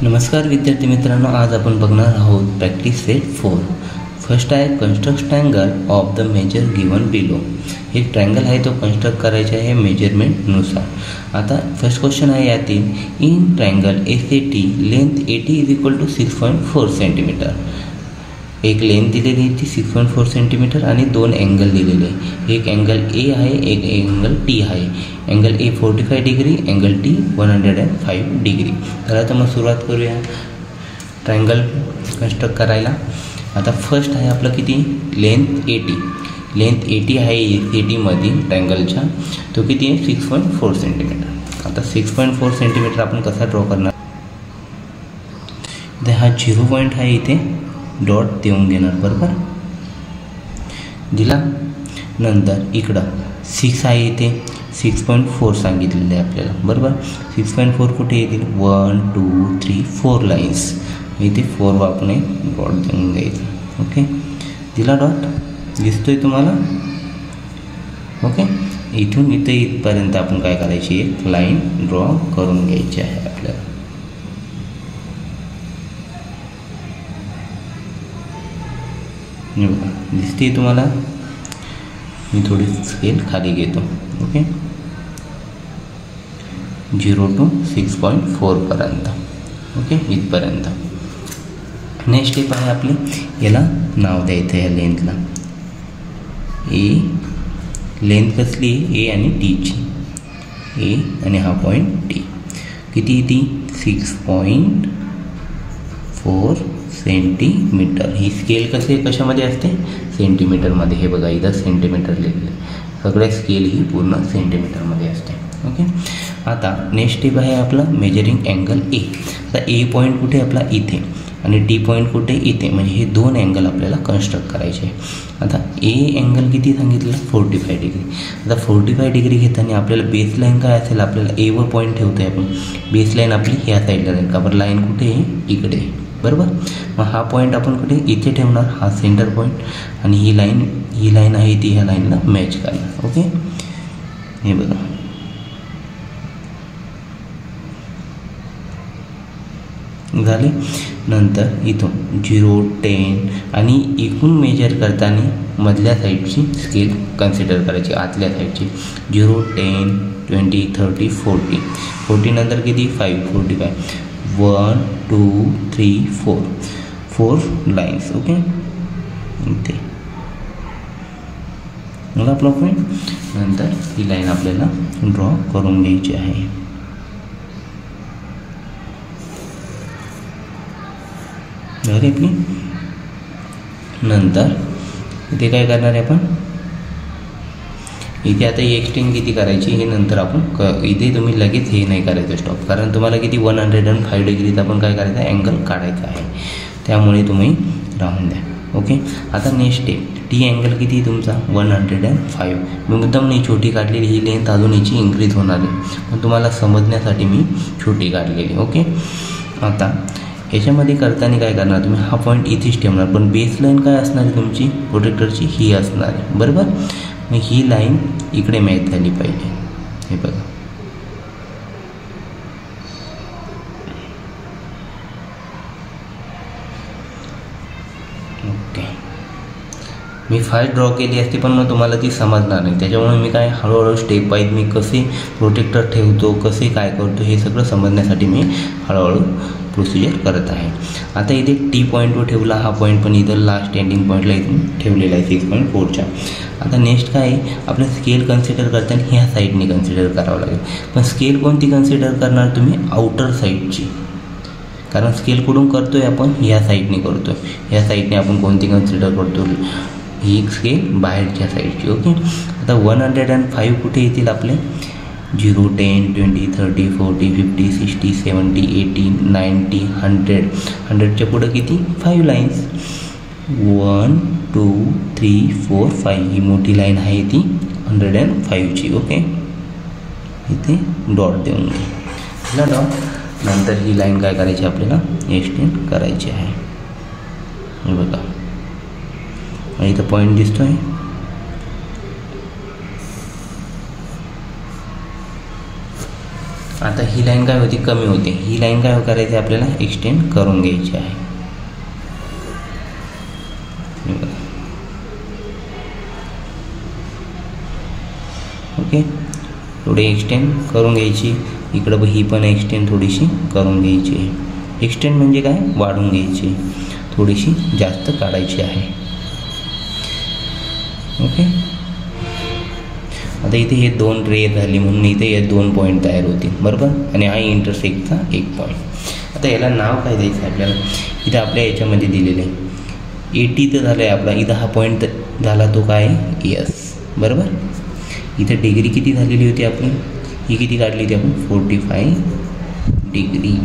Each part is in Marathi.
नमस्कार विद्यार्थी मित्रांनो, आज आपण बघणार आहोत प्रॅक्टिस सेट 4. फर्स्ट आहे construct triangle of the measure given below. एक ट्रायंगल आहे तो कन्स्ट्रक्ट करायचा आहे मेजरमेंटनुसार. आता फर्स्ट क्वेश्चन आहे यातील in triangle ACT length 80 is equal to 6.4 centimetre. एक लेंथ दिलेली आहे ती 6.4 सेंटीमीटर आणि दोन अँगल दिलेले आहे. एक अँगल A आहे, एक अँगल T आहे. Angle A 45 degree, angle T 105 degree. तर आता मग सुरुवात करूया ट्रायंगल कन्स्ट्रक्ट करायला. आता फर्स्ट आहे आपलं किती लेंथ 80. लेंथ 80 आहे ACTमधील ट्रायंगलच्या. तो किती आहे 6.4 सेंटीमीटर. आता 6.4 सेंटीमीटर आपण कसा ड्रॉ करणार. तर हा 0 पॉईंट आहे, इथे डॉट देऊन घेणार. बरोबर दिला. नंतर इकडं 6 आहे, इथे 6.4 सांगितलेलं आहे आपल्याला. बरोबर 6.4 कुठे येतील 1 2 3 4 लाईन्स. इथे 4 वापरून एक डॉट देऊन द्यायचं. ओके दिला डॉट दिसतोय तुम्हाला. ओके इथून इथे इथपर्यंत आपण काय करायची एक लाईन ड्रॉ करून घ्यायची आहे आपल्याला. दिसते तुम्हाला. मी थोडी स्केल खाली घेतो. ओके 0 to 6.4 पर्यंत. ओके इथपर्यंत. नेक्स्ट स्टेप आहे आपली, याला नाव द्यायचं आहे लेंथला. ए लेंथ कसली ए आणि टीची. ए आणि हा पॉईंट टी किती ती 6.4 सेंटीमीटर. ही स्केल कशामध्ये असते सेंटीमीटरमध्ये. हे बघा इथं सेंटीमीटर लिहिलेलं. सगळ्या स्केल ही पूर्ण सेंटीमीटरमध्ये असते. ओके आता नेक्स्ट स्टेप आहे आपला मेजरिंग अँगल ए. आता ए पॉईंट कुठे आपला इथे आणि टी पॉईंट कुठे इथे. म्हणजे हे दोन अँगल आपल्याला कन्स्ट्रक्ट करायचे आहे. आता ए अँगल किती सांगितलं 45 डिग्री. आता 45 डिग्री घेताना आपल्याला बेसलाईन काय असेल, आपल्याला एवर पॉईंट ठेवतो आहे आपण. बेसलाईन आपली ह्या साईडला राहील का बरं. लाईन कुठे आहे इकडे. बरोबर मग हा पॉईंट आपण कुठे इथे ठेवणार. हा सेंटर पॉईंट आणि ही लाईन आहे ती ह्या लाईनला मॅच करणार. ओके हे बघा झाले. नंतर इथून 0 10 आणि इथून मेजर करताना मधल्या साईडची स्केल कन्सिडर करायची. आतल्या साईडची 0 10 20 30 40. 40 नंतर किती 5 45 1 2 3 4 लाईन्स. ओके इथे मला आपला पॉईंट. नंतर ही लाईन आपल्याला ड्रॉ करून घ्यायची आहे. झाली आपली. नंतर इथे काय करणार आहे आपण. इथे आता एक्सटेंड किती करायची हे नंतर आपण इथे तुम्ही लगेच हे नाही करायचं स्टॉप. कारण तुम्हाला किती 105 डिग्रीत आपण काय करायचं आहे अँगल काढायचा आहे. त्यामुळे तुम्ही राहून द्या. ओके आता नेक्स्ट स्टेप टी अँगल किती तुमचा 105. मी मुद्दाम नाही छोटी काढलेली. ही लेंथ अजून याची इन्क्रीज होणार आहे पण तुम्हाला समजण्यासाठी मी छोटी काढलेली. ओके आता याच्यामध्ये करताना काय करणार तुम्ही हा पॉईंट इथेच ठेवणार. पण बेसलाईन काय असणार आहे तुमची प्रोटेक्टरची ही असणार आहे. बरोबर मग ही लाईन इकडे मॅच झाली पाहिजे. हे बघा ओके मी फास्ट ड्रॉ केली असती पण मग तुम्हाला ती समजणार नाही. त्याच्यामुळे मी काय हळूहळू स्टेप वाईज मी कसे प्रोटेक्टर ठेवतो कसे काय करतो हे सगळं समजण्यासाठी मी हळूहळू प्रोसिजर करत आहे. आता इथे टी पॉईंटवर ठेवला हा पॉईंट पण इथं लास्ट एंडिंग पॉईंटला इथून ठेवलेला आहे 6.4च्या. आता नेक्स्ट काय आहे आपलं स्केल कन्सिडर करताना ह्या साईडने कन्सिडर करावं लागेल. पण स्केल कोणती कन्सिडर करणार तुम्ही आउटर साईडची. कारण स्केल कुठून करतो आहे आपण ह्या साईडने करतो आहे. ह्या साईडने आपण कोणती कन्सिडर करतो ही स्केल बाहेरच्या साईडची. ओके आता 105 कुठे येतील आपले 0 10 20 30 40 50 60 70 80 90 100. 100च्या पुढं किती 5 लाईन्स 1 2 3 4 5. ही मोठी लाईन आहे ती 105ची. ओके इथे डॉट देऊन घ्या डॉट. नंतर ही लाईन काय करायची आपल्याला एक्सटेंड करायची आहे. हे बघा इथं पॉईंट दिसतो आहे. आता ही लाईन काय होती, कमी होते. ही लाईन काय करायची आपल्याला, एक्सटेंड करून घ्यायची आहे. ओके, थोडी एक्सटेंड करून घ्यायची. इकडं ही पण एक्सटेंड थोडीशी करून घ्यायची आहे. एक्सटेंड म्हणजे काय, वाढून घ्यायची, थोडीशी जास्त काढायची आहे. ओके, आता इथे हे 2 रे झाली म्हणून इथे हे 2 पॉईंट तयार होतील, बरोबर. आणि हा इंटरसेक्टचा 1 पॉईंट. आता याला नाव काय द्यायचं आपल्याला, इथं आपल्या याच्यामध्ये दिलेलं आहे 80 तर झालं आहे आपला. इथं हा पॉईंट झाला तो काय, यस, बरोबर. इथं डिग्री किती झालेली होती आपली, ही किती काढली होती आपण, 45 डिग्री.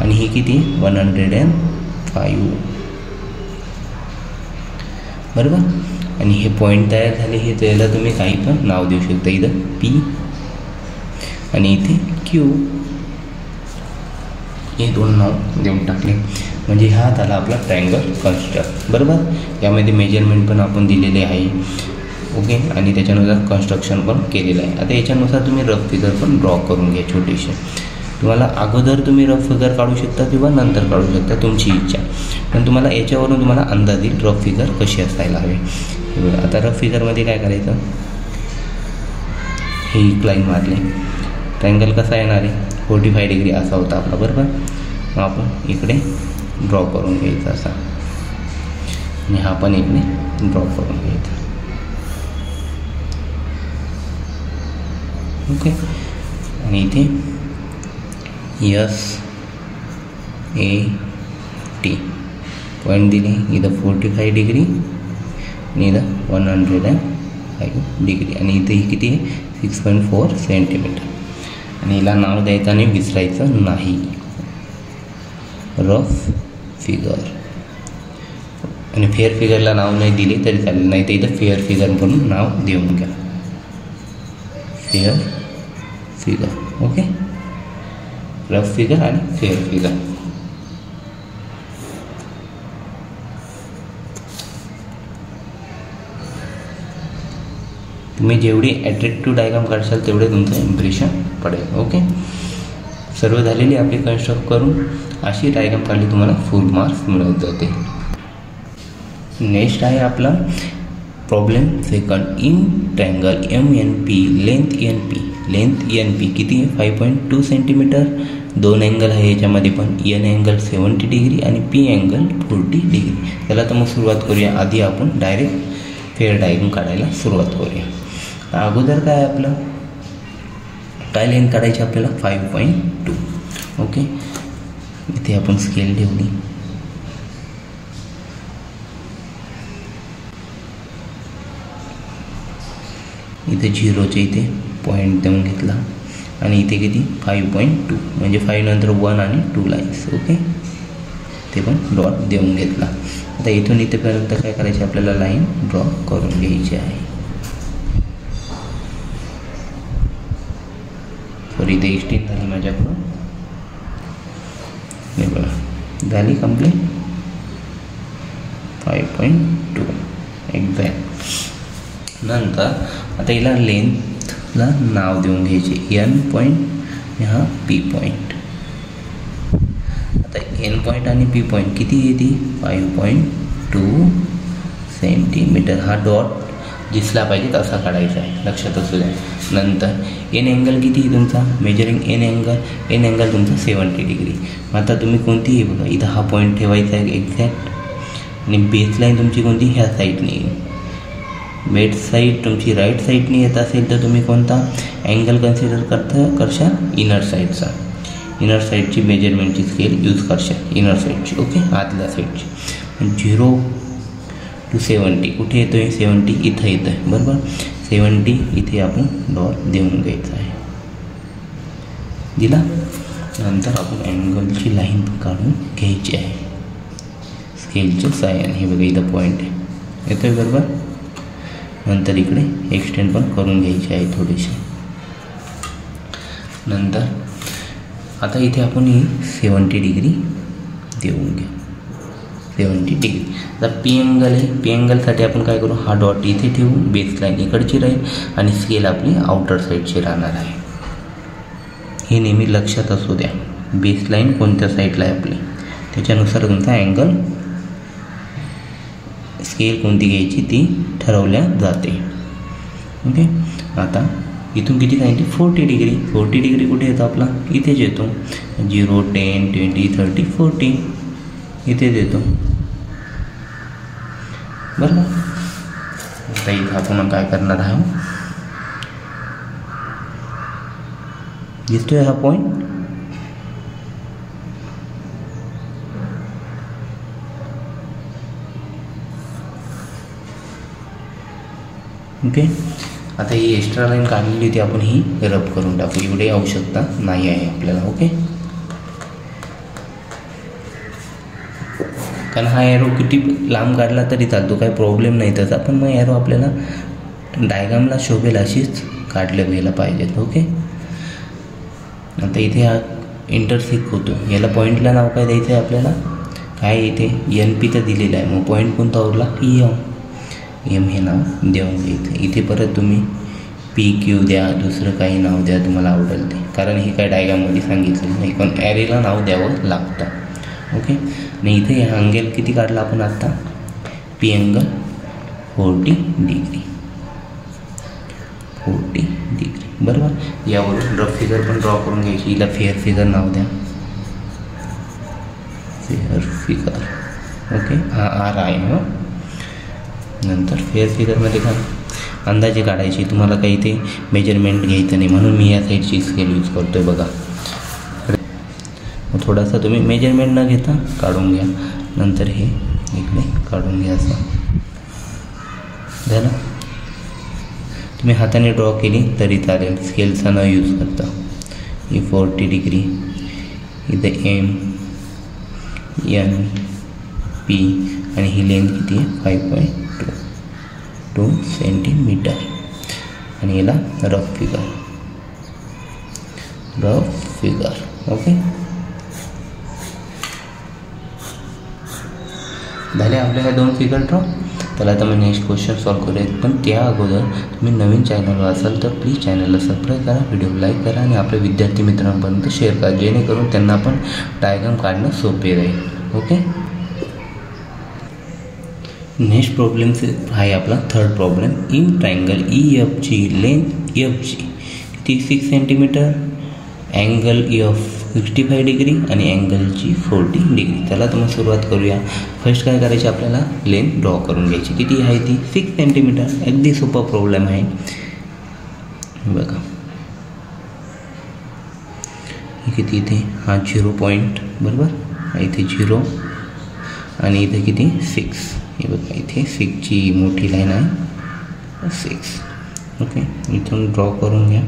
आणि ही किती, 105, बरोबर. आणि हे पॉईंट तयार झाले, हे त्याला तुम्ही काही पण नाव देऊ शकता. इथं पी आणि इथे क्यू, हे 2 नाव देऊन टाकले म्हणजे हा झाला आपला ट्रायंगल कन्स्ट्रक्ट, बरोबर. यामध्ये मेजरमेंट पण आपण दिलेले आहे. ओके, आणि त्याच्यानुसार कन्स्ट्रक्शन पण केलेलं आहे. आता याच्यानुसार तुम्ही रफ फिगर पण ड्रॉ करून घ्या छोटीशी. तुम्हाला अगोदर तुम्ही रफ फिगर काढू शकता किंवा नंतर काढू शकता, तुमची इच्छा. पण तुम्हाला याच्यावरून तुम्हाला अंदाज येईल रफ फिगर कशी असायला हवी. आता रफ फिगरमध्ये काय करायचं, हे एक लाईन मारली, ट्रायंगल कसा येणार आहे, 45 डिग्री असा होता आपला, बरोबर. मग आपण इकडे ड्रॉ करून घ्यायचा असा, आणि हा पण इकडे ड्रॉ करून घ्यायचा. ओके, आणि इथे SAT पॉईंट दिले. इथं 45 डिग्री आणि इथं 105 डिग्री. आणि इथे ही किती आहे, 6.4 सेंटीमीटर. आणि हिला नाव द्यायचं आणि विसरायचं नाही, रफ फिगर. आणि फेअर फिगरला नाव नाही दिले तरी चालेल, नाही तर इथं फेअर फिगर म्हणून नाव देऊन घ्या, fair figure. Okay, rough figure आणि फेअर फिगर. तुम्ही जेवढी ॲट्रॅक्टिव्ह डायग्राम काढशाल तेवढे तुमचं इम्प्रेशन पडेल. ओके, सर्व झालेली आपली कन्स्ट्रक्ट करून अशी डायग्राम काढली तुम्हाला फुल मार्क्स मिळत जाते. नेक्स्ट आहे आपला problem second. In triangle MNP length NP, length NP किती आहे, 5.2 सेंटीमीटर. 2 अँगल आहे याच्यामध्ये पण, N अँगल 70 डिग्री आणि P अँगल 40 डिग्री. त्याला तर मग सुरुवात करूया. आधी आपण डायरेक्ट फेअर डायग्राम काढायला सुरुवात करूया. अगोदर काय आपलं, काय लेंथ काढायची आपल्याला, 5.2. ओके, इथे आपण स्केल ठेवली. इथे 0च्या इथे पॉईंट देऊन घेतला आणि इथे किती, 5.2 म्हणजे 5 नंतर 1 आणि 2 लाईन्स. ओके, ते पण डॉट देऊन घेतला. आता इथून इथेपर्यंत काय करायचे आपल्याला, लाईन ड्रॉ करून घ्यायची आहे. सॉरी, इथे एक्सटेंड झाली माझ्याकडून, हे बघा झाली कंप्लीट. 5.2 एक्झॅक्ट. नंतर आता हिला लेंथला नाव देऊन घ्यायचे, N पॉईंट, हा P पॉईंट. आता N पॉईंट आणि P पॉईंट किती येते, 5.2 सेंटीमीटर. हा डॉट दिसला पाहिजे तसा काढायचा आहे, लक्षात असू द्या. नंतर N अँगल किती आहे तुमचा, मेजरिंग N अँगल तुमचा 70 डिग्री. मग आता तुम्ही कोणतीही बघा, इथं हा पॉईंट ठेवायचा आहे एक्झॅक्ट. आणि बेस लाईन तुमची कोणती, ह्या साईडने. बेड साईड तुमची राईट साईडने येत असेल तर तुम्ही कोणता अँगल कन्सिडर करशाल, इनर साईडचा. इनर साईडची मेजरमेंटची स्केल यूज करशाल, इनर साईडची. ओके, आतल्या साईडची. 0 to 70 कुठे येतो आहे, 70 इथं येतं आहे, बरोबर. 70 इथे आपण डॉट देऊन घ्यायचा आहे, दिला. नंतर आपण अँगलची लाईन काढून घ्यायची आहे स्केलच्या साह्याने. हे बघा इथं पॉईंट आहे, येतो आहे, बरोबर. नंतर इकडे एक्सटेंड पण करून घ्यायची आहे थोडीशी. नंतर आता इथे आपण ही 70 डिग्री देऊन घ्या, 70 डिग्री. आता P अँगल आहे, P अँगलसाठी आपण काय करू, हा डॉट इथे ठेवू, बेस लाईन इकडची राहील आणि स्केल आपली आउटर साईडची राहणार आहे. हे नेहमी लक्षात असू द्या. बेसलाईन कोणत्या साईडला आहे आपली, त्याच्यानुसार तुमचा अँगल स्केल कोणती घ्यायची ती ठरवल्या जाते. ओके. आता इथून किती सांगितली 40 डिग्री. 40 डिग्री कुठे येतो आपला, इथेच येतो. 0, 10, 20, 30, 40 इथेच येतो. बरोबर. आता इथं आपण काय करणार आहोत, दिसतोय हा पॉईंट. ओके. आता ही एक्स्ट्रा लाईन काढलेली होती, आपण ही रब करून टाकू. एवढी आवश्यकता नाही आहे आपल्याला. ओके. कारण हा ॲरो किती लांब काढला तरी चालतो, काही प्रॉब्लेम नाही त्याचा. पण मग ॲरो आपल्याला डायग्रामला शोभेल अशीच काढले गेला पाहिजेत. ओके. आता इथे हा इंटरसेक्ट होतो, याला पॉईंटला नाव काय द्यायचं आहे आपल्याला, काय इथे NP तर दिलेलं आहे, मग पॉईंट कोणता उरला M हे नाव देऊन द्यायचं. इथे परत तुम्ही PQ द्या, दुसरं काही नाव द्या तुम्हाला आवडेल ते, कारण हे काय डायग्राममध्ये सांगितलं नाही, पण ॲरेला नाव द्यावं लागतं. ओके. आणि इथे हा अँगल किती काढला आपण आत्ता, P अँगल 40 डिग्री. 40 डिग्री. बरोबर. यावरून रफ फिगर पण ड्रॉ करून घ्यायची. हिला फेअर फिगर नाव द्या, फेअर फिगर. ओके. हा R आहे. हो. नंतर फेअर फिगरमध्ये काय अंदाजे काढायची, तुम्हाला काही ते मेजरमेंट घ्यायचं नाही, म्हणून मी या साईडची स्केल यूज करतो आहे. बघा, थोडासा तुम्ही मेजरमेंट न घेता काढून घ्या. नंतर हे इकडे काढून घ्या. असं झालं. तुम्ही हाताने ड्रॉ केली तरी चालेल, स्केलचा न यूज करता. ही 40 डिग्री. इथे M, N, P आणि ही लेंथ किती आहे 5.2 सेंटीमीटर. आणि याला रफ फिगर. ओके. झाले आपले ह्या 2 फिगर ड्रॉ. तर आता मी नेक्स्ट क्वेश्चन सॉल्व करूयात. पण त्या अगोदर तुम्ही नवीन चॅनलवर असाल तर प्लीज चॅनलला सबस्क्राईब करा, व्हिडिओ लाईक करा आणि आपल्या विद्यार्थी मित्रांपर्यंत शेअर करा, जेणेकरून त्यांना पण डायग्राम काढणं सोपे राहील. ओके. नेक्स्ट प्रॉब्लेम आहे आपला third problem. In triangle EFG length FG किती 6 सेंटीमीटर, अँगल EF 65 डिग्री आणि अँगलची 40 डिग्री. चला तर मग सुरुवात करूया. फर्स्ट काय करायचे, आपल्याला लेंथ ड्रॉ करून घ्यायची. किती आहे ती 6 सेंटीमीटर. अगदी सोपा प्रॉब्लेम आहे. बघा किती, इथे हा 0 पॉईंट. बरोबर. इथे 0 आणि इथे किती 6. हे बघा इथे 6ची मोठी लाईन आहे 6. ओके. इथून ड्रॉ करून घ्या.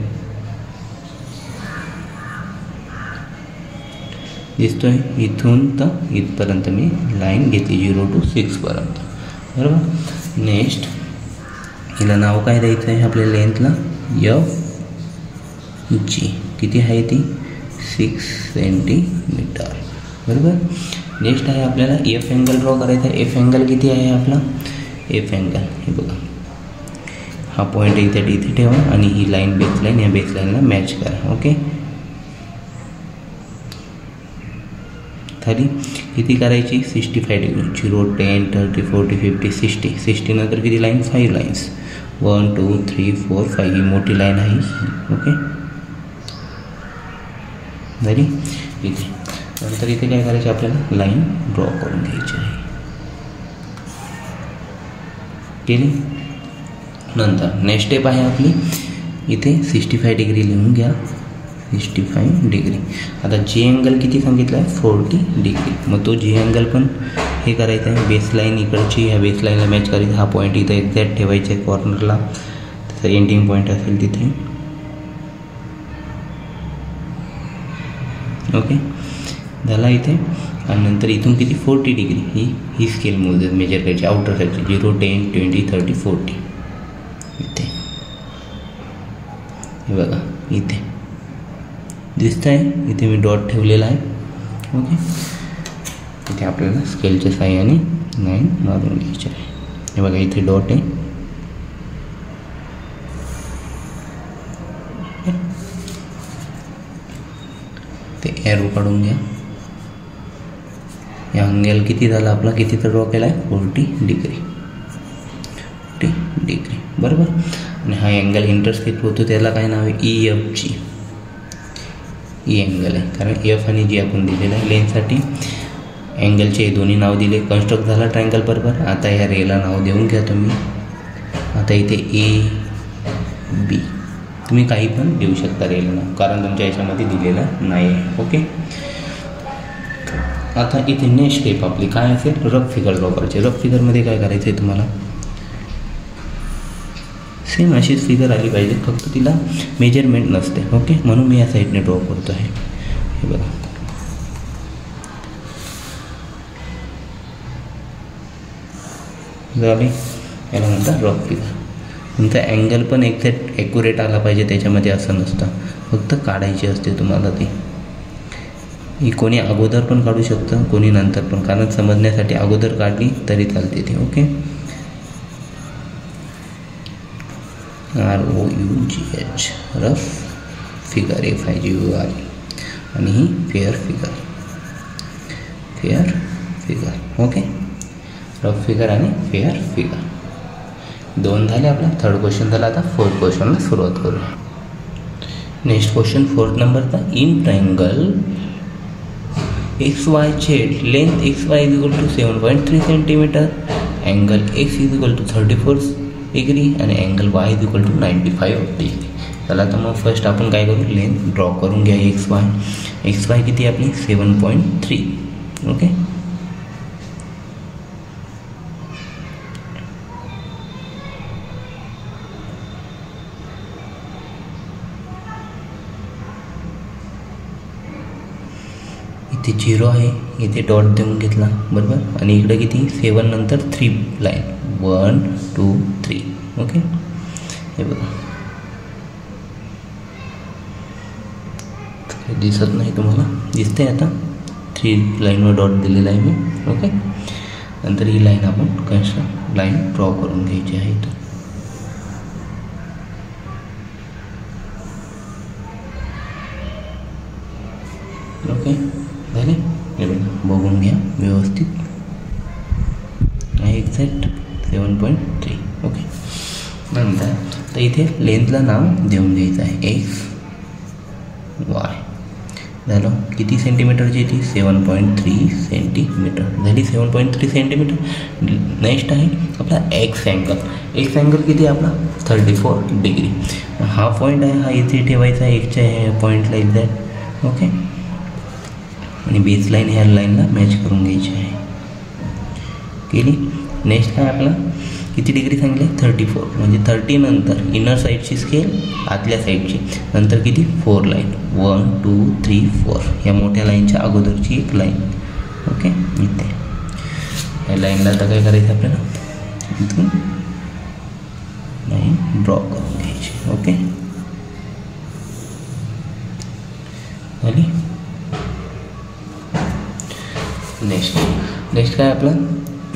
दिसतोय इथून तर इथपर्यंत मी लाईन घेतली 0 to 6 पर्यंत. बरोबर. नेक्स्ट हिला नाव काय द्यायचं आहे आपल्या लेंथला, FG. किती आहे ती 6 सेंटीमीटर. बरोबर. नेक्स्ट आहे आपल्याला F अँगल ड्रॉ करायचा आहे. F अँगल किती आहे आपला, F अँगल हे बघा, हा पॉईंट इथे ठेवा आणि ही लाईन बेसलाईन या बेसलाईनला मॅच करा. ओके. खाली किती करायची 65 डिग्री. 0, 10, 30, 40, 50, 60. 60 नंतर किती लाईन 5 लाईन्स. 1, 2, 3, 4, 5 ही मोठी लाईन आहे. ओके. झाली. इथे नंतर इथे काय करायचे, आपल्याला लाईन ड्रॉ करून घ्यायची आहे. केली. नंतर नेक्स्ट स्टेप आहे आपली, इथे 65 डिग्री लिहून घ्या. 65 डिग्री. आता G अँगल किती सांगितलं आहे 40 डिग्री. मग तो G अँगल पण हे करायचं आहे, बेसलाईन इकडची ह्या बेसलाईनला मॅच करायचं. हा पॉईंट इथं एक्झॅक्ट ठेवायचा आहे कॉर्नरला, त्याचा एंडिंग पॉईंट असेल तिथे. ओके. झाला इथे. आणि नंतर इथून किती 40 डिग्री ही स्केल मेजर करायची आउटर साईडची. 0, 10, 20, 30, 40 इथे. हे बघा इथे दिसतं आहे, इथे मी डॉट ठेवलेला आहे. ओके. इथे आपल्याला स्केलच्या साहाय्याने लाईन मारून घ्यायची आहे. हे बघा इथे डॉट आहे. ॲरो काढून घ्या. या अँगल किती झाला आपला, कितीचा ड्रॉ केला आहे, 40 डिग्री. 40 डिग्री बरोबर. आणि हा अँगल इंटरसेक्ट होतो त्याला काय नाव आहे, EFG. ई अँगल आहे, कारण एफ आणि जी आपण दिलेलं आहे लेन्ससाठी. अँगलचे दोन्ही नाव दिले, कन्स्ट्रक्ट झाला ट्रायंगल बरोबर. आता या रेला नाव देऊन घ्या तुम्ही. आता इथे AB तुम्ही काही पण देऊ शकता रेला नाव, कारण तुमच्या याच्यामध्ये दिलेलं नाही आहे. ओके. आता इथे नेक्स्ट स्टेप आपली काय असेल, रफ फिगर ड्रॉ करायचे. रफ फिगरमध्ये काय करायचं आहे तुम्हाला, सेम अशीच फिगर आली पाहिजे, फक्त तिला मेजरमेंट नसते. ओके, म्हणून मी या साईडने ड्रॉ करतो आहे. हे बघा, झाले. याला म्हणतात रफ फिगर. तुमचा अँगल पण एक्झॅक्ट ॲक्युरेट आला पाहिजे त्याच्यामध्ये, असं नसतं, फक्त काढायची असते तुम्हाला ती. ही कोणी अगोदर पण काढू शकतं, कोणी नंतर पण, कारण समजण्यासाठी अगोदर काढली तरी चालते ती. Okay. ROUGH rough figure, FIGUR. आणि ही fair figure, fair figure. Okay, rough figure आणि फेअर फिगर दोन झाले आपला. थर्ड क्वेश्चन झाला. आता फोर्थ क्वेश्चनला सुरुवात करूया. नेक्स्ट क्वेश्चन 4th नंबरचा. In triangle XYZ length XY is equal to 7.3 centimetre, angle X is equal to 34 degree आणि angle Y is equal to 95 degree. चला तर मग फर्स्ट आपण काय करू, लेंथ ड्रॉ करून घ्या. XY किती आपली 7.3. ओके. इथे 0 आहे, इथे डॉट देऊन घेतला बरोबर. आणि इकडे किती 7 नंतर 3 लाईन, 1 2 3. ओके. हे बघा, दिसत नाही तुम्हाला, दिसते आता 3 लाईनवर डॉट दिलेला आहे मी. ओके. नंतर ही लाईन आपण कन्स्ट्रक्ट लाईन ड्रॉ करून घ्यायची आहे. इथं ओके झाले. हे बघा, बघून घ्या व्यवस्थित, एक्झॅक्ट 7.3. ओके. नंतर तर इथे लेंथला नाव देऊन द्यायचं आहे XY. झालं. किती सेंटीमीटरची ती 7.3 सेंटीमीटर झाली. 7.3 सेंटीमीटर. नेक्स्ट आहे आपला एक्स अँगल किती आपला 34 डिग्री. हा पॉईंट आहे, हा इथे ठेवायचा आहे एक्सच्या पॉईंटला एक्झॅक्ट. ओके. आणि बेस लाईन ह्या लाईनला मॅच करून घ्यायची आहे. केली. नेक्स्ट काय आपला किती डिग्री सांगले 34, म्हणजे 30 नंतर इनर साईडची स्केल, आतल्या साईडची, नंतर किती 4 लाईन, 1 2 3 4. या मोठ्या लाईनच्या अगोदरची एक लाईन. ओके. इथे या लाईनला आता काय करायचं आपल्याला, इथून लाईन ड्रॉ करून घ्यायची. ओके. झाली. नेक्स्ट काय आपला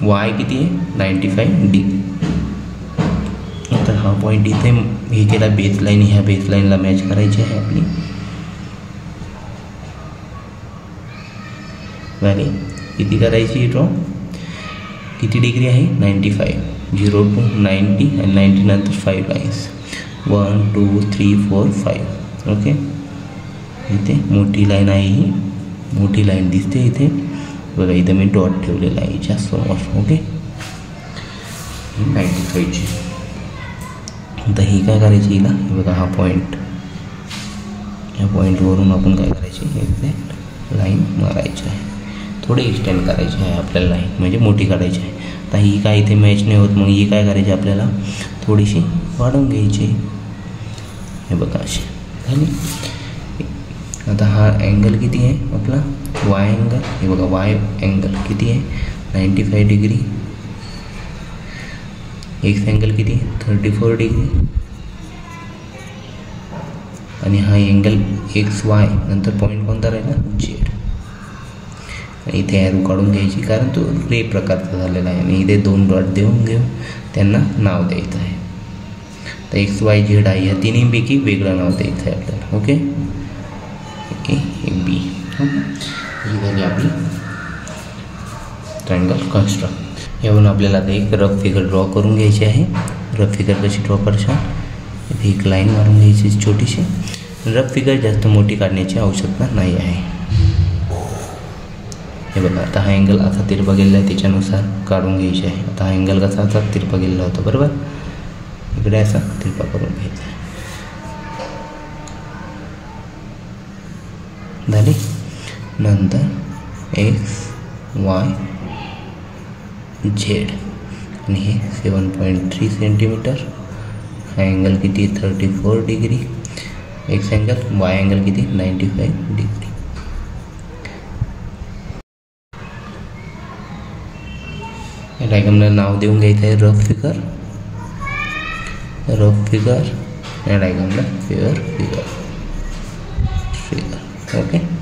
Y किती आहे 95 डिग्री. तर हा पॉईंट इथे हे केला बेस लाईन, ह्या बेस लाईनला मॅच करायची आहे आपली. झाली. किती करायची ड्रॉ, किती डिग्री आहे 95, 0 to 90 आणि 90 नंतर 5 लाईन्स, 1 2 3 4 5. ओके. इथे मोठी लाईन आहे, ही मोठी लाईन दिसते इथे बघा. इथं मी डॉट ठेवलेला आहे याच्या समोर. ओके. 95ची. आता ही काय करायची, हिला हे बघा हा पॉईंट, या पॉईंटवरून आपण काय करायची एक्झॅक्ट लाईन मारायची आहे. थोडी एक्सटेंड करायची आहे आपल्याला लाईन, म्हणजे मोठी काढायची आहे. आता ही काय इथे मॅच नाही होत, मग ही काय करायची आपल्याला थोडीशी वाढवून घ्यायची. हे बघा अशी झाली. आता हा अँगल किती आहे आपला Y अँगल, हे बघा Y अँगल किती आहे 95 डिग्री. एक्स अँगल किती 34 डिग्री. आणि हा अँगल XY नंतर पॉईंट कोणता राहिला Z. इथे ॲरो काढून घ्यायची, कारण तो रे प्रकारचा झालेला आहे. आणि इथे 2 डॉट देऊन त्यांना नाव द्यायचं आहे. तर XYZ आहे, या तिन्हीपैकी वेगळं नाव द्यायचं आहे आपल्याला. ओके. B. ही झाली आपली ट्रायंगल कन्स्ट्रक्ट. यावरून आपल्याला आता एक रफ फिगर ड्रॉ करून घ्यायची आहे. रफ फिगर कशी ड्रॉ करशाल, इथे एक लाईन मारून घ्यायची छोटीशी. रफ फिगर जास्त मोठी काढण्याची आवश्यकता नाही आहे. हे बघा, आता हा अँगल असा तिरपा गेलेला आहे, त्याच्यानुसार काढून घ्यायची आहे. आता हा अँगल कसा असा तिरपा गेलेला होता, बरोबर, इकडे असा तिरपा करून घ्यायचा आहे. झाली. नंतर एक्स वाय झेड आणि हे 7.3 सेंटीमीटर. हा अँगल किती, 34 degree. X angle, Y angle किती, 95 डिग्री. या डायग्रामला नाव देऊन घ्यायचं आहे रफ फिगर. रफ फिगर या डायग्रामला फेअर फिगर. ओके.